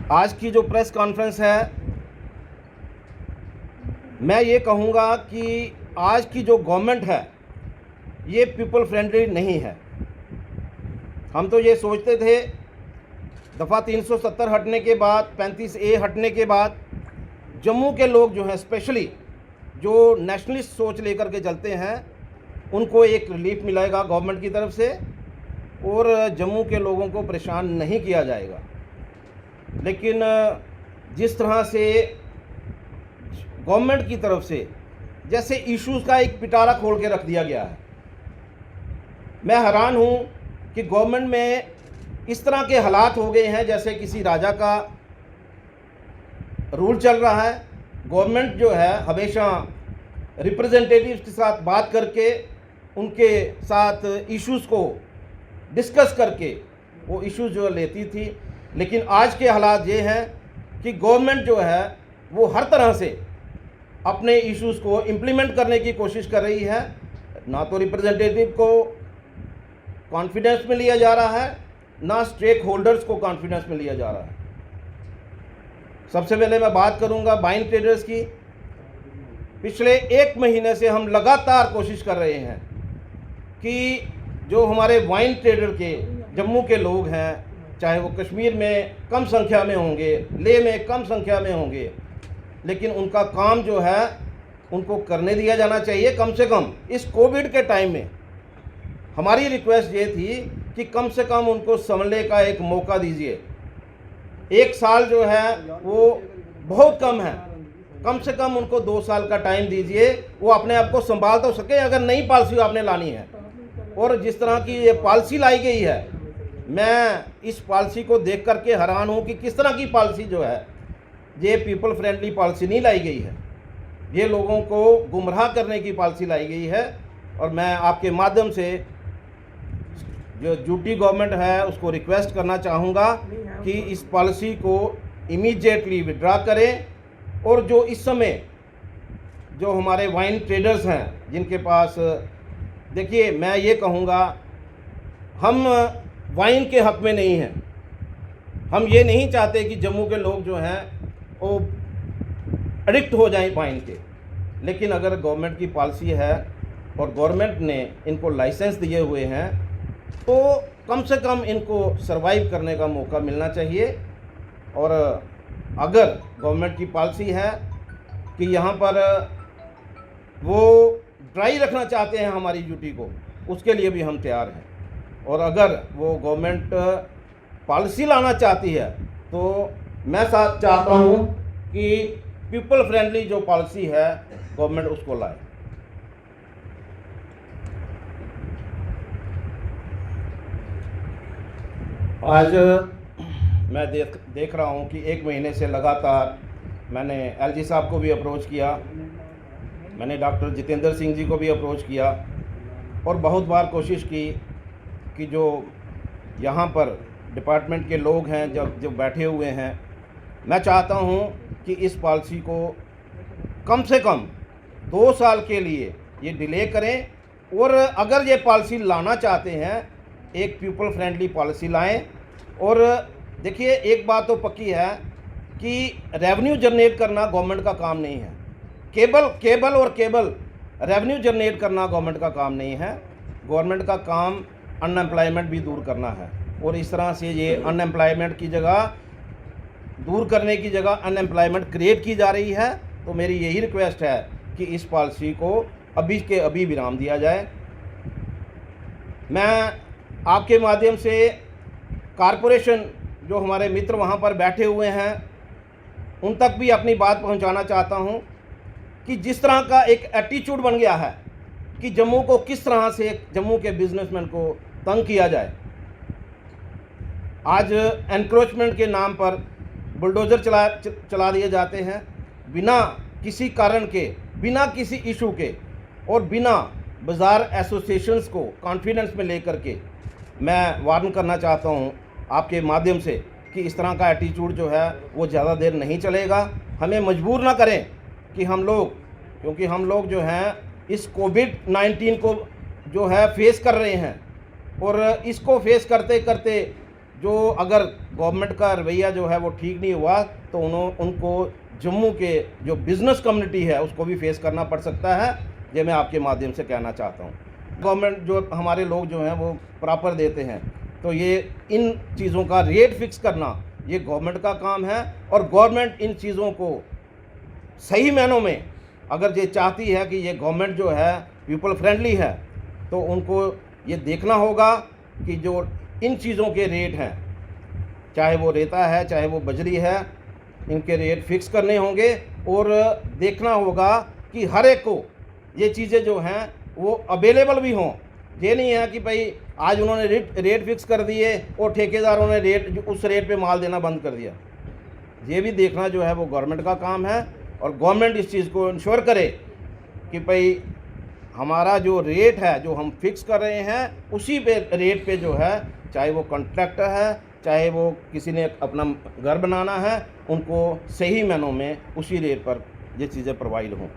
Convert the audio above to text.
आज की जो प्रेस कॉन्फ्रेंस है, मैं ये कहूँगा कि आज की जो गवर्नमेंट है ये पीपल फ्रेंडली नहीं है। हम तो ये सोचते थे दफ़ा 370 हटने के बाद, 35A हटने के बाद जम्मू के लोग जो हैं, स्पेशली जो नेशनलिस्ट सोच लेकर के चलते हैं, उनको एक रिलीफ मिलेगा गवर्नमेंट की तरफ से और जम्मू के लोगों को परेशान नहीं किया जाएगा। लेकिन जिस तरह से गवर्नमेंट की तरफ से जैसे इश्यूज़ का एक पिटारा खोल के रख दिया गया है, मैं हैरान हूँ कि गवर्नमेंट में इस तरह के हालात हो गए हैं जैसे किसी राजा का रूल चल रहा है। गवर्नमेंट जो है हमेशा रिप्रेजेंटेटिव्स के साथ बात करके उनके साथ इश्यूज़ को डिस्कस करके वो इश्यूज़ जो लेती थी, लेकिन आज के हालात ये हैं कि गवर्नमेंट जो है वो हर तरह से अपने इश्यूज़ को इम्प्लीमेंट करने की कोशिश कर रही है। ना तो रिप्रेजेंटेटिव को कॉन्फिडेंस में लिया जा रहा है, ना स्टेक होल्डर्स को कॉन्फिडेंस में लिया जा रहा है। सबसे पहले मैं बात करूंगा वाइन ट्रेडर्स की। पिछले 1 महीने से हम लगातार कोशिश कर रहे हैं कि जो हमारे वाइन ट्रेडर के जम्मू के लोग हैं, चाहे वो कश्मीर में कम संख्या में होंगे, लेह में कम संख्या में होंगे, लेकिन उनका काम जो है उनको करने दिया जाना चाहिए। कम से कम इस कोविड के टाइम में हमारी रिक्वेस्ट ये थी कि कम से कम उनको संभलने का एक मौका दीजिए। 1 साल जो है वो बहुत कम है, कम से कम उनको 2 साल का टाइम दीजिए, वो अपने आप को संभाल तो सके अगर नई पॉलिसी आपने लानी है। और जिस तरह की ये पॉलिसी लाई गई है, मैं इस पॉलिसी को देख करके हैरान हूँ कि किस तरह की पॉलिसी जो है, ये पीपल फ्रेंडली पॉलिसी नहीं लाई गई है, ये लोगों को गुमराह करने की पॉलिसी लाई गई है। और मैं आपके माध्यम से जो ड्यूटी गवर्नमेंट है उसको रिक्वेस्ट करना चाहूँगा कि इस पॉलिसी को इमीडिएटली विड्रा करें। और जो इस समय जो हमारे वाइन ट्रेडर्स हैं जिनके पास, देखिए मैं ये कहूँगा, हम वाइन के हक़ में नहीं हैं। हम ये नहीं चाहते कि जम्मू के लोग जो हैं वो एडिक्ट हो जाएं वाइन के। लेकिन अगर गवर्नमेंट की पॉलिसी है और गवर्नमेंट ने इनको लाइसेंस दिए हुए हैं तो कम से कम इनको सरवाइव करने का मौका मिलना चाहिए। और अगर गवर्नमेंट की पॉलिसी है कि यहाँ पर वो ड्राई रखना चाहते हैं हमारी ड्यूटी को, उसके लिए भी हम तैयार हैं। और अगर वो गवर्नमेंट पॉलिसी लाना चाहती है तो मैं साथ चाहता हूँ कि पीपल फ्रेंडली जो पॉलिसी है गवर्नमेंट उसको लाए। आज मैं देख रहा हूँ कि 1 महीने से लगातार मैंने एलजी साहब को भी अप्रोच किया, मैंने डॉक्टर जितेंद्र सिंह जी को भी अप्रोच किया और बहुत बार कोशिश की कि जो यहाँ पर डिपार्टमेंट के लोग हैं जो बैठे हुए हैं, मैं चाहता हूँ कि इस पॉलिसी को कम से कम 2 साल के लिए ये डिले करें। और अगर ये पॉलिसी लाना चाहते हैं, एक पीपल फ्रेंडली पॉलिसी लाएं। और देखिए एक बात तो पक्की है कि रेवेन्यू जनरेट करना गवर्नमेंट का काम नहीं है। केबल रेवेन्यू जनरेट करना गवर्नमेंट का काम नहीं है। गवर्नमेंट का काम अनएम्प्लॉयमेंट भी दूर करना है। और इस तरह से ये अनएम्प्लॉयमेंट की जगह, दूर करने की जगह अनएम्प्लॉयमेंट क्रिएट की जा रही है। तो मेरी यही रिक्वेस्ट है कि इस पॉलिसी को अभी के अभी विराम दिया जाए। मैं आपके माध्यम से कारपोरेशन जो हमारे मित्र वहाँ पर बैठे हुए हैं उन तक भी अपनी बात पहुँचाना चाहता हूँ कि जिस तरह का एक एटीट्यूड बन गया है कि जम्मू को किस तरह से, जम्मू के बिजनेसमैन को तंग किया जाए। आज एनक्रोचमेंट के नाम पर बुलडोज़र चला दिए जाते हैं बिना किसी कारण के, बिना किसी इशू के और बिना बाज़ार एसोसिएशंस को कॉन्फिडेंस में लेकर के। मैं वार्न करना चाहता हूं आपके माध्यम से कि इस तरह का एटीट्यूड जो है वो ज़्यादा देर नहीं चलेगा। हमें मजबूर ना करें कि हम लोग, क्योंकि हम लोग जो हैं इस कोविड-19 को जो है फेस कर रहे हैं और इसको फेस करते करते जो अगर गवर्नमेंट का रवैया जो है वो ठीक नहीं हुआ तो उनको जम्मू के जो बिज़नेस कम्युनिटी है उसको भी फेस करना पड़ सकता है। ये मैं आपके माध्यम से कहना चाहता हूँ। गवर्नमेंट जो हमारे लोग जो हैं वो प्रॉपर देते हैं, तो ये इन चीज़ों का रेट फिक्स करना ये गवर्नमेंट का काम है। और गवर्नमेंट इन चीज़ों को सही मायनों में अगर ये चाहती है कि ये गवर्नमेंट जो है पीपल फ्रेंडली है, तो उनको ये देखना होगा कि जो इन चीज़ों के रेट हैं, चाहे वो रेता है चाहे वो बजरी है, इनके रेट फिक्स करने होंगे। और देखना होगा कि हर एक को ये चीज़ें जो हैं वो अवेलेबल भी हों। ये नहीं है कि भाई आज उन्होंने रेट फिक्स कर दिए और ठेकेदारों ने उस रेट पे माल देना बंद कर दिया। ये भी देखना जो है वो गवर्नमेंट का काम है। और गवर्नमेंट इस चीज़ को इंश्योर करे कि भाई हमारा जो रेट है जो हम फिक्स कर रहे हैं उसी पे रेट पे जो है, चाहे वो कॉन्ट्रैक्टर है चाहे वो किसी ने अपना घर बनाना है, उनको सही मायनों में उसी रेट पर ये चीज़ें प्रोवाइड हों।